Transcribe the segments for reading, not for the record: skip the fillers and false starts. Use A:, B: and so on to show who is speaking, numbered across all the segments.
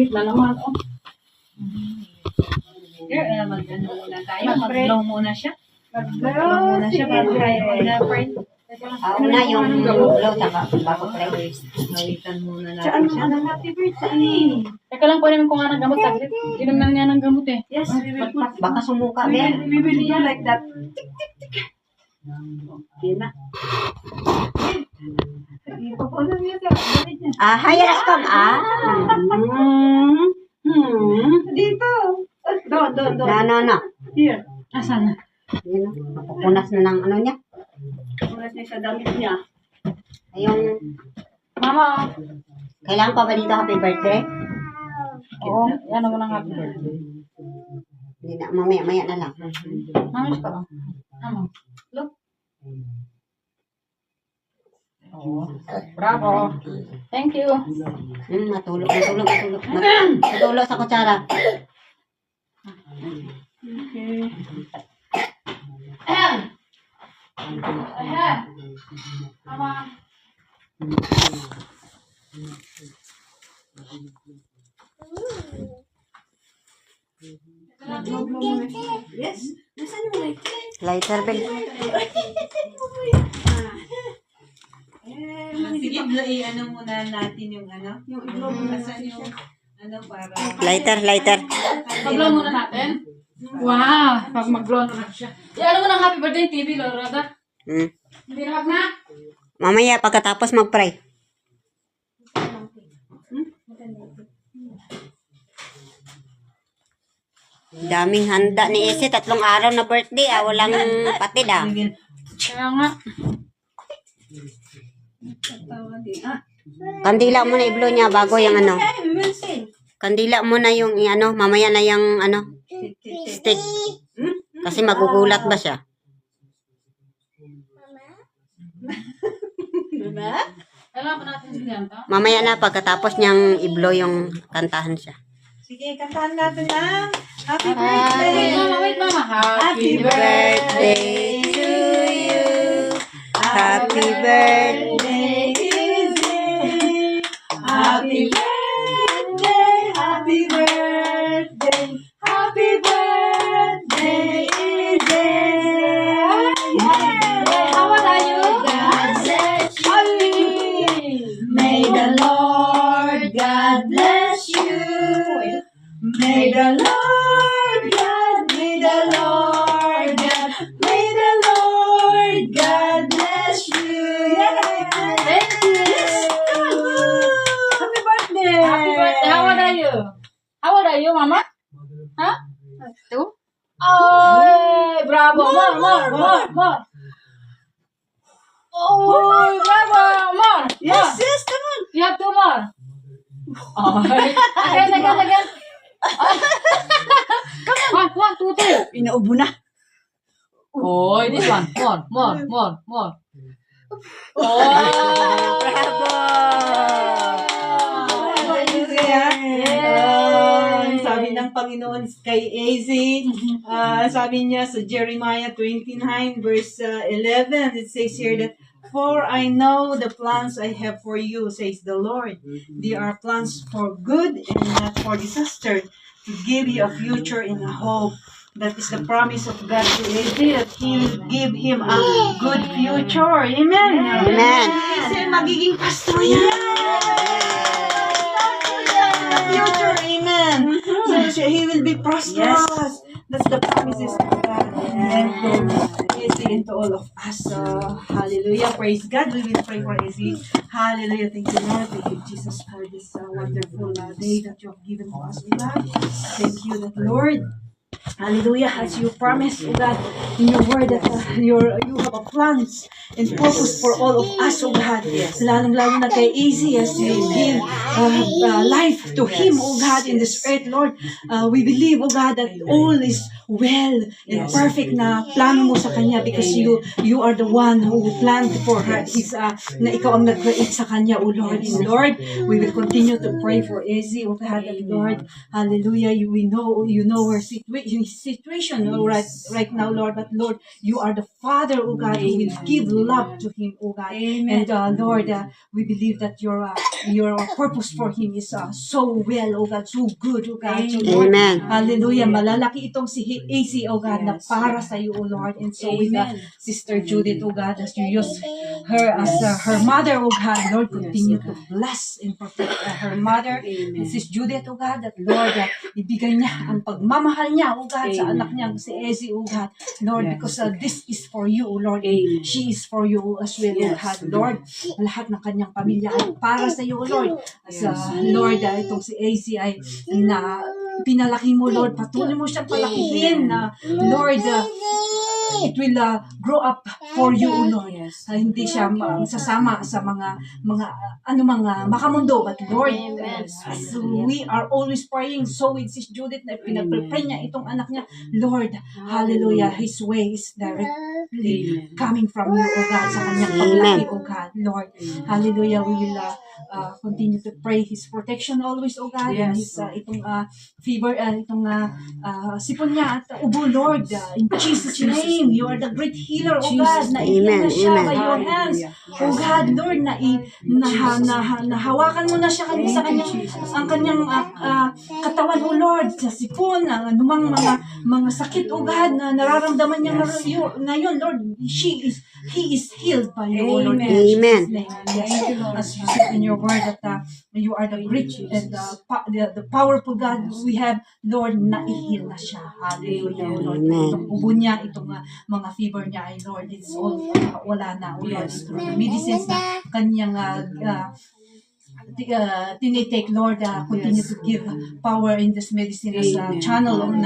A: init na naman. Oh.
B: Mag-ano muna tayo. Mag-blow muna siya. Mag-blow muna siya bago tayo mag-pray.
C: Una yung blow, saka bago pray.
B: Hawitan muna
A: Saan
B: natin siya.
A: ang happy birthday?
D: Teka lang po namin kung nga ng gamot saglit. Inom na niya ng gamot eh.
A: Yes, we will put.
C: Baka sumuka,
A: We
C: Ben.
A: will do like that. Tik, tik, tik. Okay na. Ipapunan niya ka. Balik niya.
C: Hayas kam.
A: Dito. Doon.
C: No.
A: Here.
D: Asan na?
C: Yun, napupunas na ng ano niya.
A: Punas niya sa damit niya.
C: Yung,
D: Mama.
C: kailangan pa ba dito happy birthday?
D: Oo. Yan mo ng happy birthday.
C: Hindi na, mamaya na lang.
D: Mamis ka lang. Ano? Look. Oo. Bravo. Thank you.
C: Matulog sa kutsara.
A: Okay.
D: Ayan. Mama.
A: Yes. Nasaan yung light?
C: Lighter, Ben.
B: Sige, ano muna natin yung ano.
A: Yung i-blow mo na
B: Asan yung ano para.
C: Lighter.
D: Pag-blow muna natin. Wow. Pag mag-blow na siya. Ano mo ng happy birthday TV, Lorada? Hindi na.
C: Mamaya, pagkatapos mag-pray. Daming handa ni Isi. 3 araw na birthday. Walang patid.
D: Kaya nga.
C: Kandila mo na i-blow niya bago yung ano.
A: We will sing.
C: Kandila mo na yung ano. Mamaya na yung ano. Stick. Kasi magugulat ba siya?
D: Kailangan pa natin siya to.
C: Mamaya na pagkatapos niyang i-blow yung kantahan siya.
B: Sige, kantahan natin ang Happy
D: Wait,
B: Birthday!
D: mama, wait, mama.
B: Happy birthday
C: to you. Happy birthday.
B: Happy birthday, happy birthday, happy birthday, Izzy!
D: How old are you?
B: God bless you. May the Lord God bless you. May the Lord God, may the Lord God, may the Lord God bless you.
D: Thank you.
B: Happy birthday!
D: Happy birthday. How old are you? How old are you, mama? Huh? 2? Oh, bravo. More. Oh, bravo. More.
B: Yes, come on.
D: You have 2 more. Oh. Again. Come on. 1, 2, 3.
A: Pinaubo na.
D: Oh, this one. More. Oh.
C: Bravo!
B: Sabi ng Panginoon kay AZ, sabi niya sa Jeremiah 29 verse 11, it says here that, "For I know the plans I have for you, says the Lord. They are plans for good and not for disaster, to give you a future and a hope." That is the promise of God to AZ, that He will give him a good future. Amen.
C: Amen.
B: Kasi magiging pastor yan. Future, amen. So he will be prosperous. That's the promises of God. And Izzy and to all of us. So, hallelujah. Praise God. We will pray for Izzy. Hallelujah. Thank you, Lord. Thank you, Jesus, for this wonderful day that you have given to us, God. Thank you, that Lord. Hallelujah, as you promised, oh God, in your word that you have a plans and purpose for all of us, oh God. Lalong-lalo na kay Izzy as you give life to him, oh God, in this earth, Lord. We believe, oh God, that all is well and perfect na plano mo sa kanya because you are the one who planned for her. Na ikaw ang nag-create sa kanya, oh Lord. And Lord, we will continue to pray for Izzy, oh God, and Lord, hallelujah, you know her situation. his situation right now, Lord. But Lord, you are the Father, oh God, who will give love to him, oh God. And Lord, we believe that your purpose for him is so well, oh God, so good, oh God. So, Lord,
C: Amen.
B: hallelujah, malalaki itong si AC, oh God, na para sa iyo, oh Lord. And so with Sister Judith, oh God, as you use her as her mother, oh God, Lord, continue to bless and protect her mother, and Sis Judith, oh God, that Lord, ibigay niya ang pagmamahal niya, oh God, sa anak niya, si Ezzy, oh God, Lord, because this is for you, oh Lord, and she is for you as well, oh God, Lord, lahat ng kanyang pamilya ay para sa iyo, oh Lord, as Lord, itong si Ezzy ay na pinalaki mo, Lord, patuloy mo siyang palakihin na, Lord, it will grow up for you, O Lord. Hindi siya sasama sa mga makamundo. But Lord, as we are always praying, so with Sis Judith na pinag-pray niya itong anak niya, Lord, hallelujah, His way is directly coming from you, O God, sa kanyang paglaki, O God, Lord. Hallelujah, we will continue to pray His protection always, O God, and His itong fever, itong sipon niya at ubo, Lord, in Jesus' name. You are the great healer, O God, na iyan na siya by your hands. O God, Lord, nahawakan mo na siya sa kanyang katawan, O Lord, sa sipon, anumang mga sakit, O God, na nararamdaman niya ngayon, Lord, he is healed by you, O Lord.
C: Amen.
B: Yes, as you said in your word that you are the great and the powerful God we have, Lord, na-heal na siya. Hallelujah, O Lord. Itong ubo niya, itong mga fever niya ay, Lord, it's all wala na, O Lord. Through the medicines na kanyang tinitake, Lord, continue to give power in this medicine as a channel ng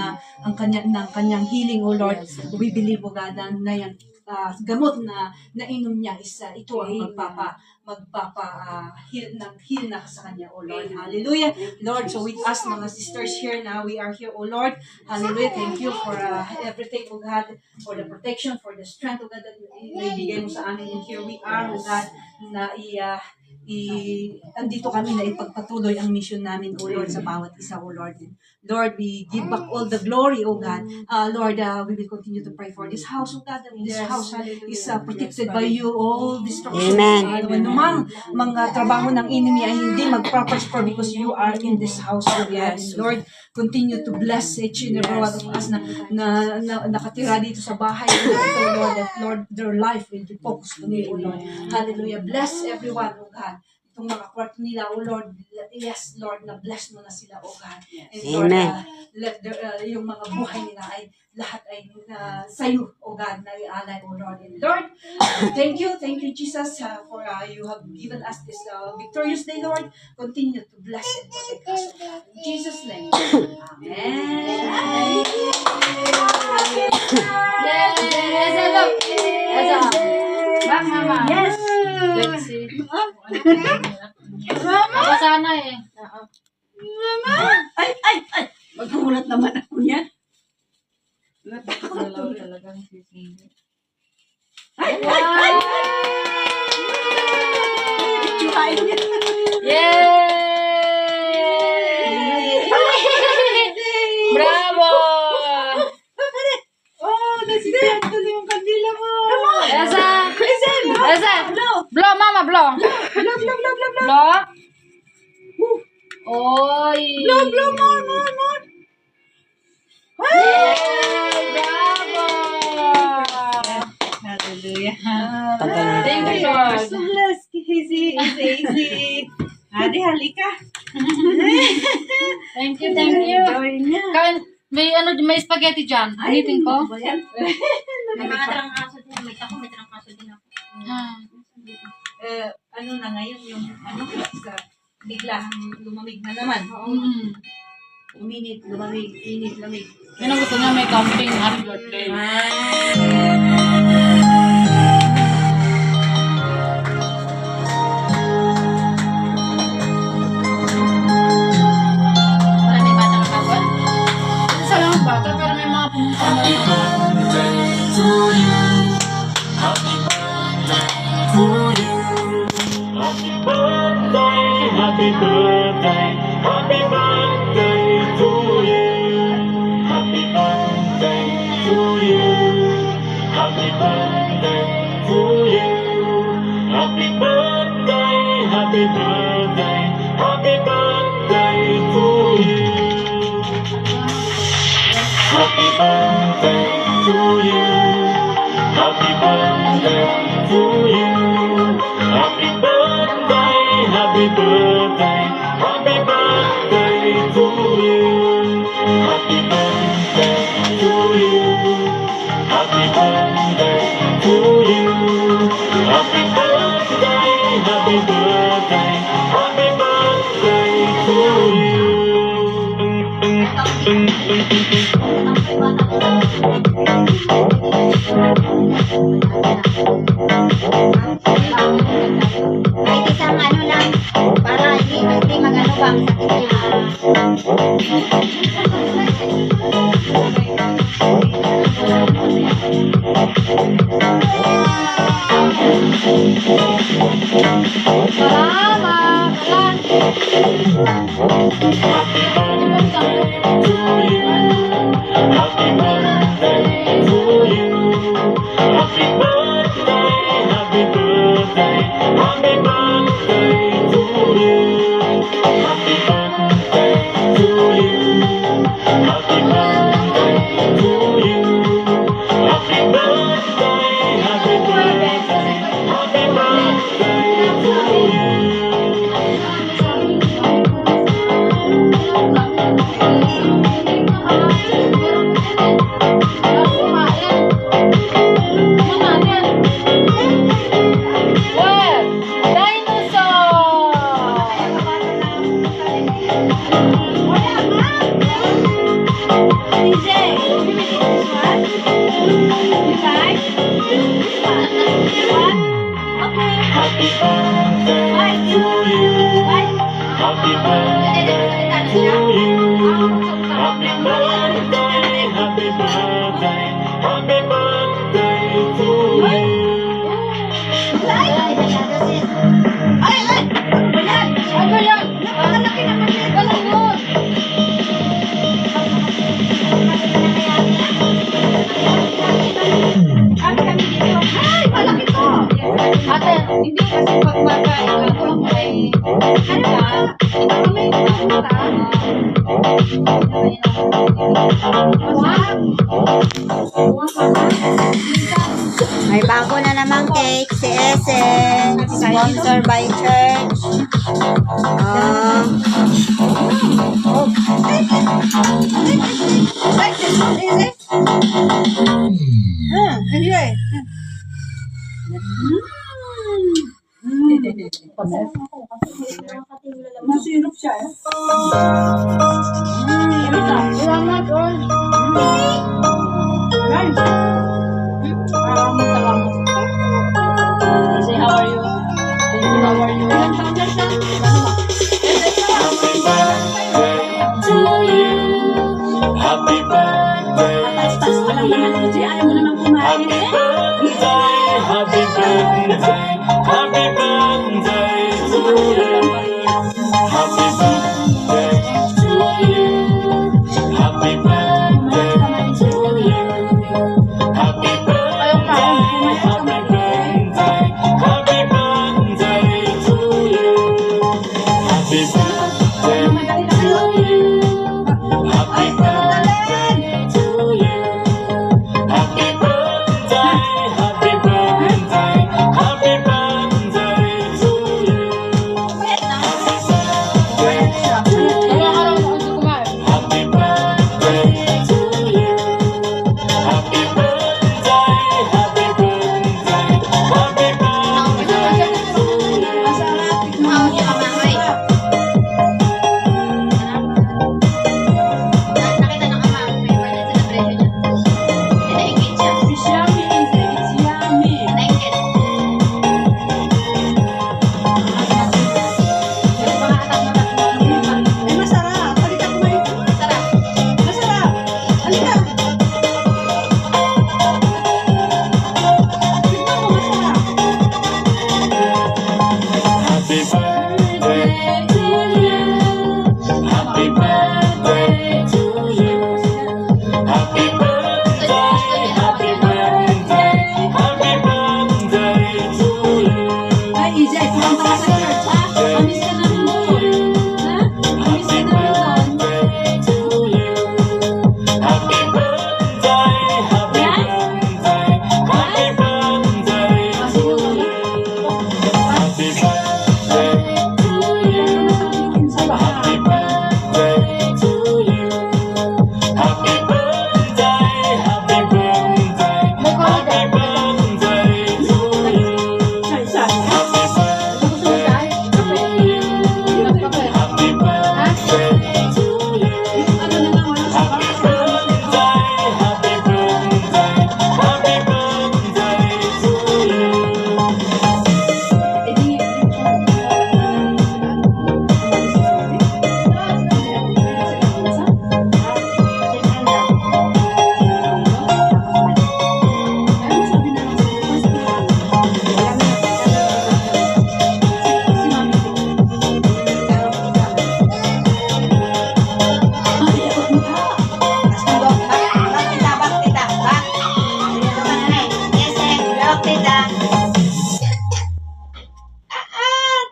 B: kanyang healing, O Lord. We believe, O God, na yan gamot na nainom niya is ito ang heal na sa kanya, O Lord. Hallelujah. Lord, so with us, mga sisters here now, we are here, O Lord. Hallelujah. Thank you for everything, O God, for the protection, for the strength, O God, that ibigay mo sa amin. And here we are, O God, na andito kami na ipagpatuloy ang mission namin, O Lord, sa bawat isa, O Lord. Lord, we give back all the glory, O God. Lord, we will continue to pray for this house, O God. That this house is protected by you, all destruction.
C: Amen.
B: Anumang mga trabaho ng enemy ay hindi mag-prosper because you are in this house, O God. Lord, continue to bless each and every one of us na nakatira dito sa bahay, O Lord, that Lord, their life will be focused on you, O Lord. Hallelujah. Bless everyone, O God. Itong mga kwarto nila, O Lord, yes, Lord, na-bless mo na sila, O God. And Lord, let yung mga buhay nila ay lahat ay sa'yo, O God, na ialay, O Lord. And Lord, thank you, Jesus, for you have given us this victorious day, Lord. Continue to bless and protect us, O God. In Jesus' name, Amen.
D: Back, Mama.
B: Yes.
D: Let's see. Ako sana eh.
A: Ay! Magkumulat naman ako niyan.
D: Talagang sisindi.
A: Ay! Tsurain mo yan.
D: Yay! Bravo!
B: Oh, nasigayan ko yung kandila mo.
D: Elsa! Elsa! Blow, Mama, blow! Blow! Oy!
B: Blow, more.
D: Yay! Bravo!
B: Hallelujah.
D: Thank you, Lord.
B: So blessed, easy. Adi, halika.
D: Thank you. Kain, may spaghetti dyan. Ulitin ko.
A: May mga trangkaso din. May trangkaso din ako.
B: Ano na ngayon yung biglang lumamig na naman. Uminit, lumamig, init, lamig.
D: Yan ang gusto niya, may camping. Happy birthday. Maraming bata na kapon? Isa lang ang bata, pero may mga pumunta na
E: Happy birthday to you. Happy birthday. happy birthday, happy birthday to you. Happy birthday to you. Happy birthday to you. Happy birthday, happy birthday, happy birthday to you. Happy birthday to you. Happy birthday to you. Happy birthday, happy birthday, happy birthday to you.
C: Kahit isang ano lang, para hindi magano ba ang sakit niya.
D: Salamat.
E: Happy birthday to you. Happy birthday, happy birthday, happy birthday to you. Happy birthday to you. Happy birthday to you. Happy birthday, happy birthday, happy birthday to you. Happy birthday to you. Happy birthday to you. Happy birthday, happy birthday, happy birthday to you.
D: Ano yan? Napakalaki naman yan. Ganun yun. Ay, malaki to. Ate, hindi kasi pagpagkain ako ay ano ba? Baka may pumunta.
C: May bago na namang cake si Essen. Sponsor by church.
B: Enjoy. Masirap siya eh.
D: Salamat, Lord.
B: Guys,
D: Salamat. Say, how are you? How are you?
E: Happy birthday to you. Happy birthday to you.
B: ayaw mo naman kumain
E: Happy
B: eh.
E: birthday, happy birthday, happy birthday to you. Happy birthday to you. Happy birthday to you. Happy birthday, happy birthday, happy birthday to you. Happy birthday to you. Happy birthday to you. Happy birthday, happy birthday, happy birthday
C: tita.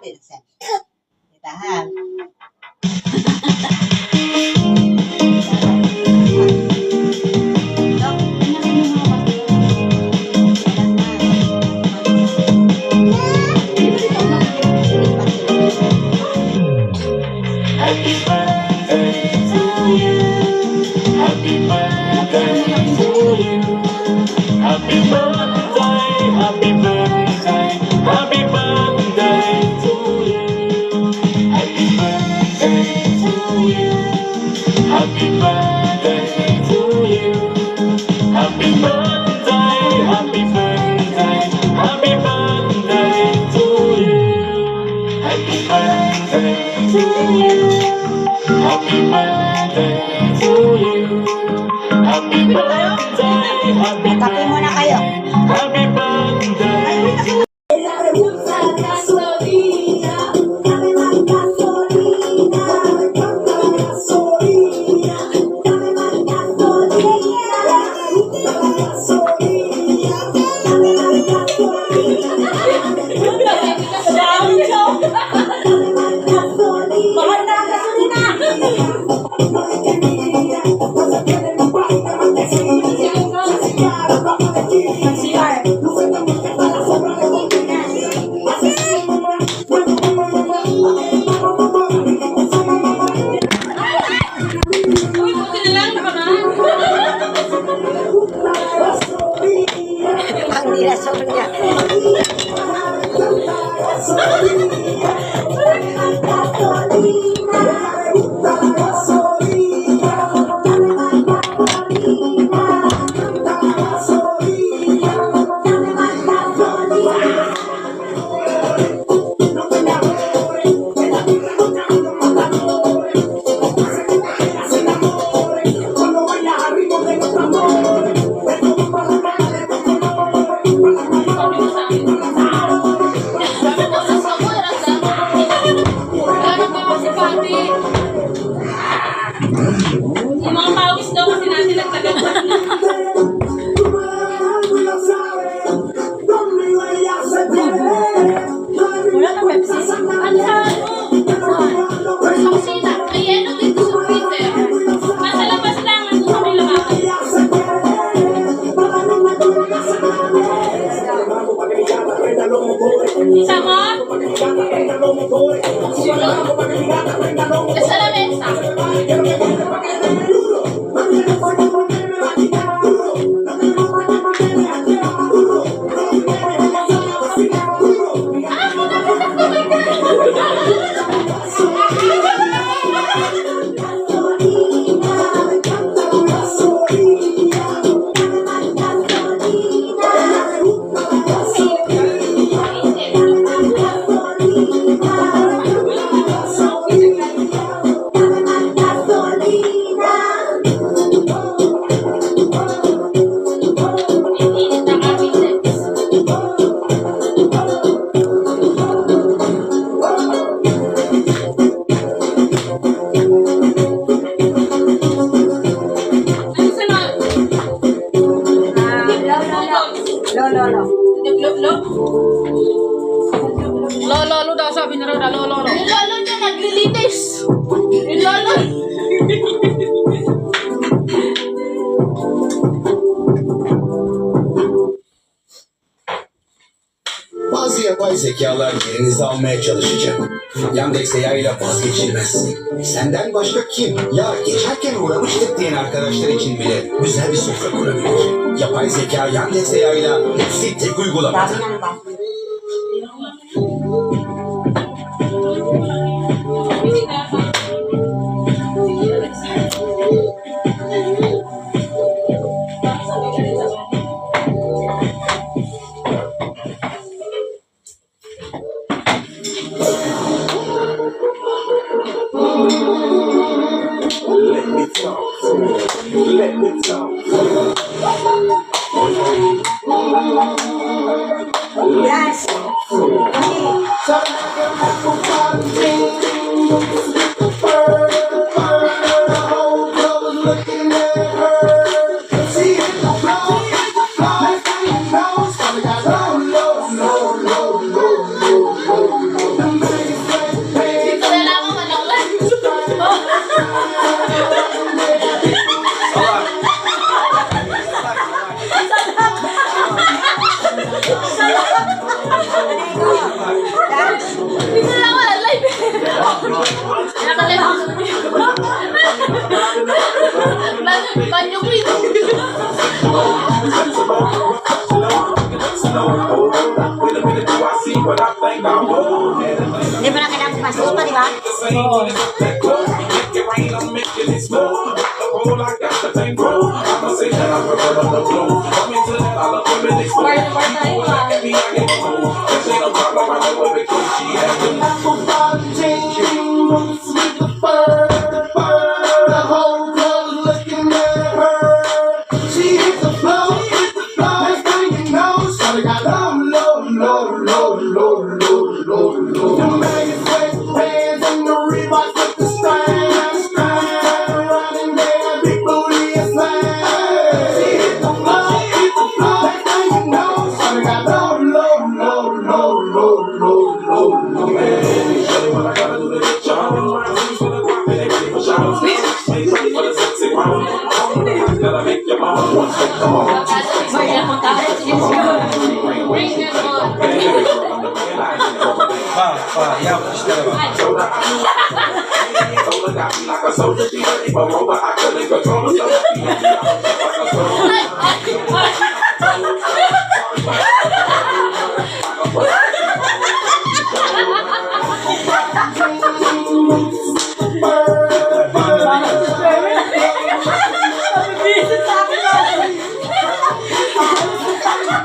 C: Tita. Tita, ha?
E: Happy birthday to you. Happy birthday to you. Happy birthday, happy birthday, happy birthday to you. Happy birthday to you. Happy birthday to you. Happy birthday, happy birthday, happy birthday to you. Happy birthday to you. Happy birthday to you. Happy birthday, happy
C: Kape muna kayo.
E: happy birthday.
D: Mahal na ang gasolina. Uy, buti na lang naman.
C: Ang dinasor niya.
D: Yung mga pawis daw kasi natin nagtagal. Wala na Pepsi. Ano sa sa kusina? May yelo dito sa freezer. Nasa labas lang. Ano sa may labakan? Isa mo? Nasa lamesa. Lolo daw sabi na raw lolo. Yung lolo niya naglilinis. Yung lolo.
F: Bazı yapay zekalar yerinizi almaya çalışacak. Yandex AI ile vazgeçilmez. Senden başka kim? Ya geçerken uğramıştık diyen arkadaşlar için bile güzel bir sofra kurabilir. Yapay zeka Yandex AI ile hepsi tek uygulamada.
C: Dami ng ba? Yes.
F: See it,
C: Hindi mo na kailangan pastos pa, di ba?
D: Part tayo ah.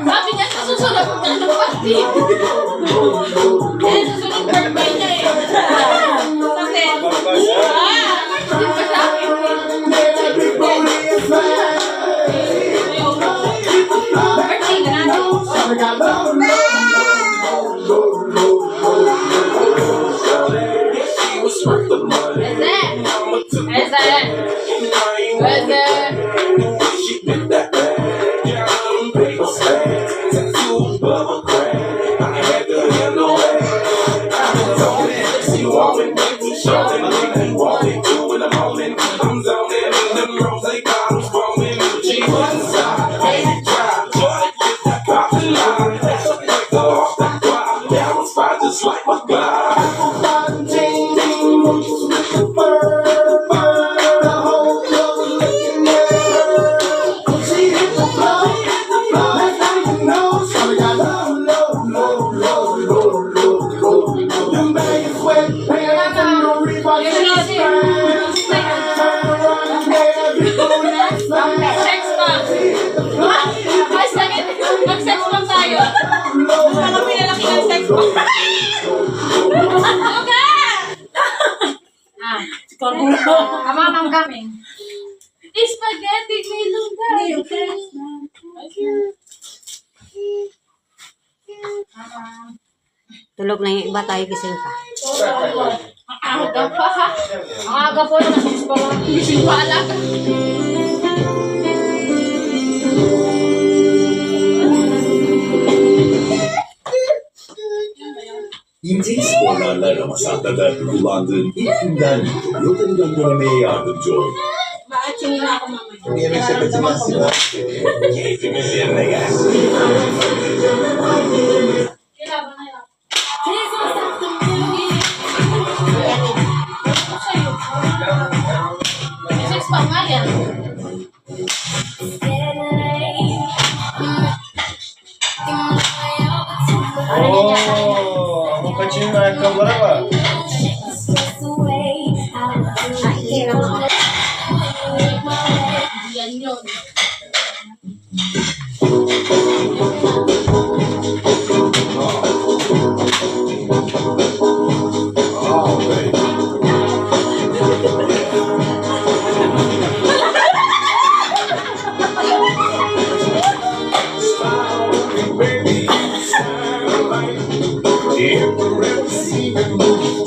D: Sabi niya sa susunod na ng party. Eh, susunod birthday niya eh. Kasi, di ba sabi? Birthday ka na.
E: Just like my God.
D: Sex pa. Mas sakit. Mag-sex lang tayo.
B: Ano pinalaki ng sex pa?
D: Mamam kami. Spaghetti may lungga.
C: Tulog na yung iba, tayo gising pa.
D: Ang aga pa ha. Ang aga po na gising pa alaga.
E: İntek sporlarla Ramazan'da kullandığın ilk günden yılları göndermeye yardımcı ol. Yemek sepeti mahsulü. Keyfimiz yerine gelsin.
D: Sex pa nga yan.
A: Ang kachin na ayakkabılara bak.
D: Yan yun.
E: If the river even moves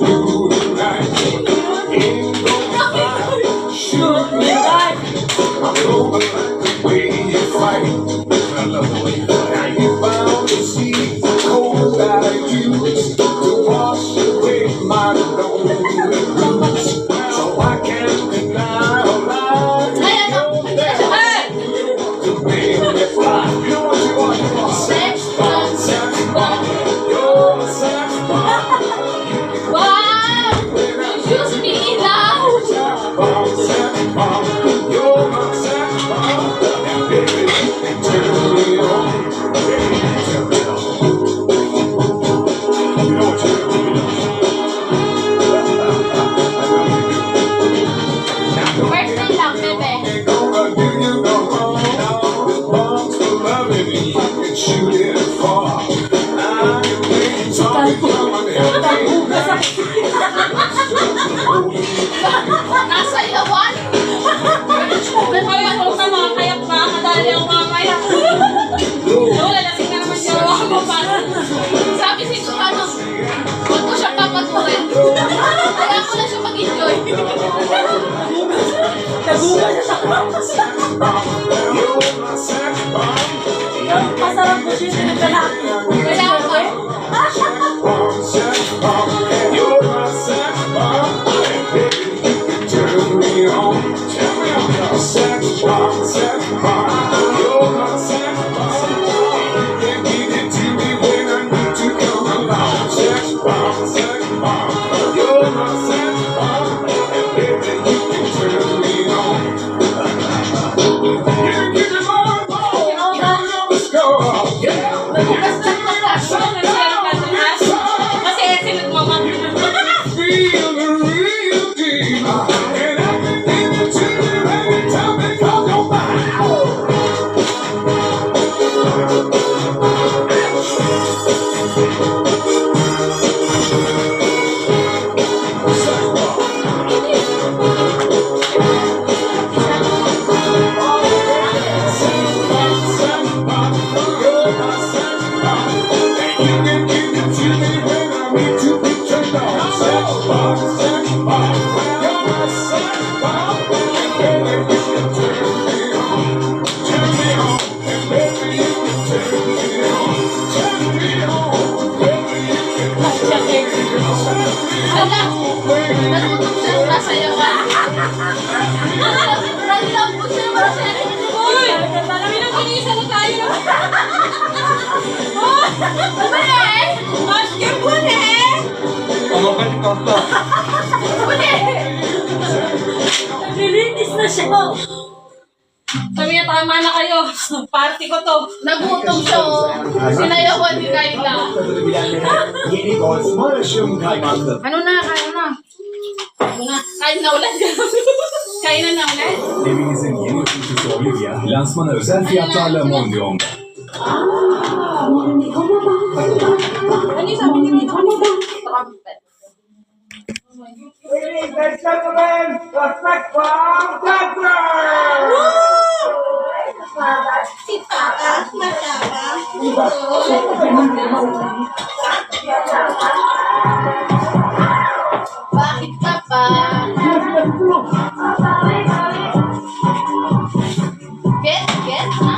D: Ano pa yung kung sa mga kayak ba? Kadali ang mamaya. Wala, lasing na naman siya. Sabi si ano, huwag ko siya papaturin. Kaya ko na siya mag-enjoy.
B: Naguga siya sa cross. Masarap po siya yung lalaki.
D: Kaya ako. Kasi sinag mama. Ala, natutog siya sa sayo ka. Nalambot siya naman siya. Uy, kami nang kinisa na tayo. Oh, bune! Basket bune! Bune!
B: Naglilinis na siya.
D: Sabi niya, tama na kayo. Party ko to. Nagutom siya. Sinayawan ni Kayla.
E: Yeni Goldsmar aşım kaymaklı.
D: Ano na? Kain na. Ano na? Kain na ulit. Kain na ulit.
E: Evinizin yeni ısıtıcısı Olivia, lansmana özel fiyatlarla Mondial'da.
D: Ano yung sabi niyo? Trumpet.
A: Ladies and gentlemen, respect from Denver!
D: Bakit ka pa? Get na.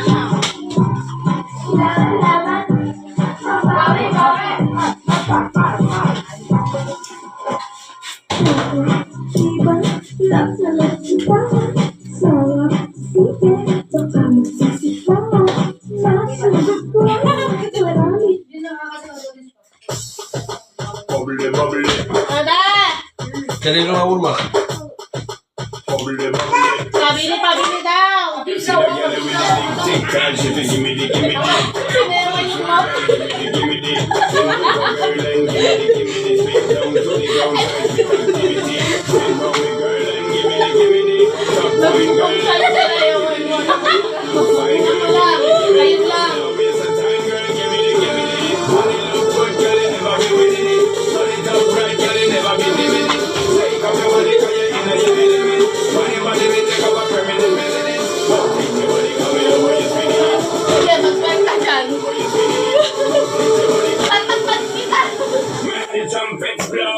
E: Bobble bobble,
D: Ada!
G: Kanino nga urma?
E: bobble bobble.
D: Pabili daw.
E: Yellow with the stick, cash if you give me the
D: Sinewan yung map.
E: give me the girl and give me the spin down to the ground activity. Spin down the girl and give me the top point girl.
D: Kaya sinayawan mo.
E: Fine girl,
D: Wala. Ayun lang.
E: waste of time girl, give me the money look good girl, you never be winning it. Money top right girl, you never be living it. Take up your money 'cause you're in a your element. Money will take up a permanent residence. Take your money, come here, where you spending it?
D: Sige, magkwenta dyan.
E: Where you spending it? Take your money,
D: Tatagpan kita.
E: man, the trumpets blow.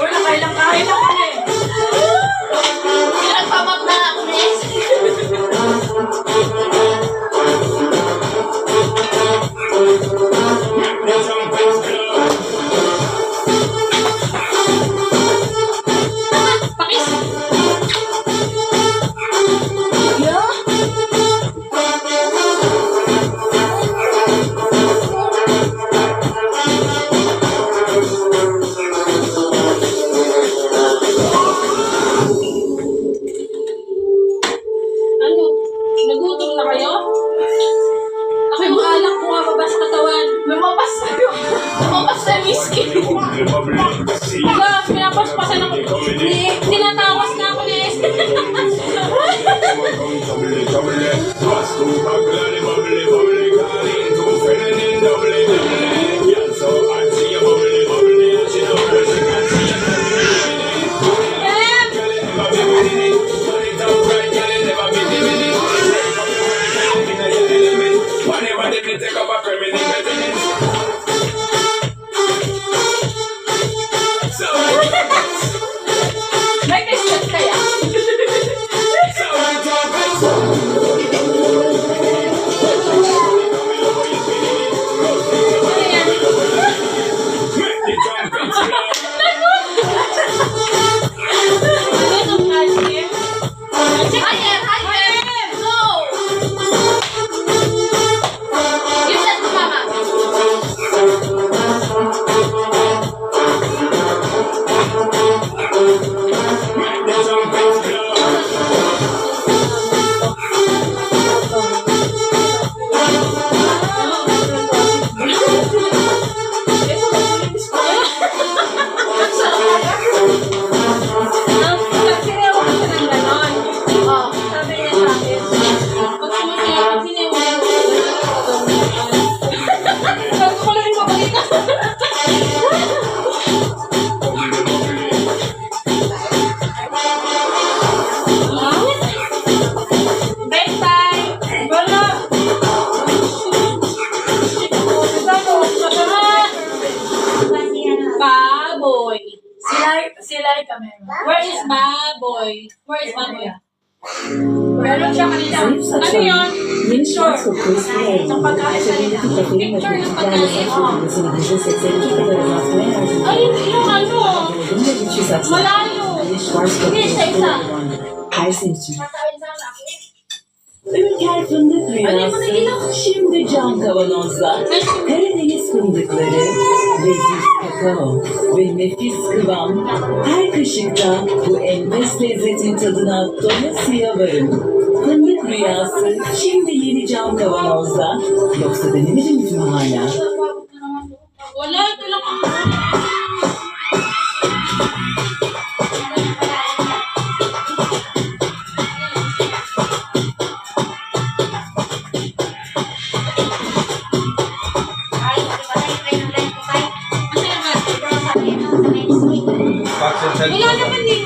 B: Uy, nakailang kain na kami.
D: Pinagpamag na ako, miss.
E: The trumpets blow.
D: Pakis. Ano? Nagutom na kayo? Ako yung alak ko nga baba sa katawan. Lumabas sa'yo. Lumabas na whiskey.
E: Bubble bubble, see.
D: Diba, pinapaspasan ako. Tinatawas na ako ni Esther.
E: Bubble bubble, pass to bubble, bubble bubble, calling to feminine double double. Yeah, so I see a bubble bubble, she know.
D: Where's Manuel? Meron siya kanina. Ano yun? Picture. Isang pagkain kanina. Picture ng pagkain. Ay, yung ano? Malayo. Hindi, isa-isa.
A: Ülker fındık rüyası şimdi cam kavanozda. Karadeniz fındıkları, leziz kakao ve nefis kıvam. Her kaşıkta bu enfes lezzetin tadına doyasıya varın. Fındık rüyası şimdi yeni cam kavanozda. Yoksa denemediniz mi hala?
D: Wala, ito lang ako.
G: Bakit sa
D: Wala naman din.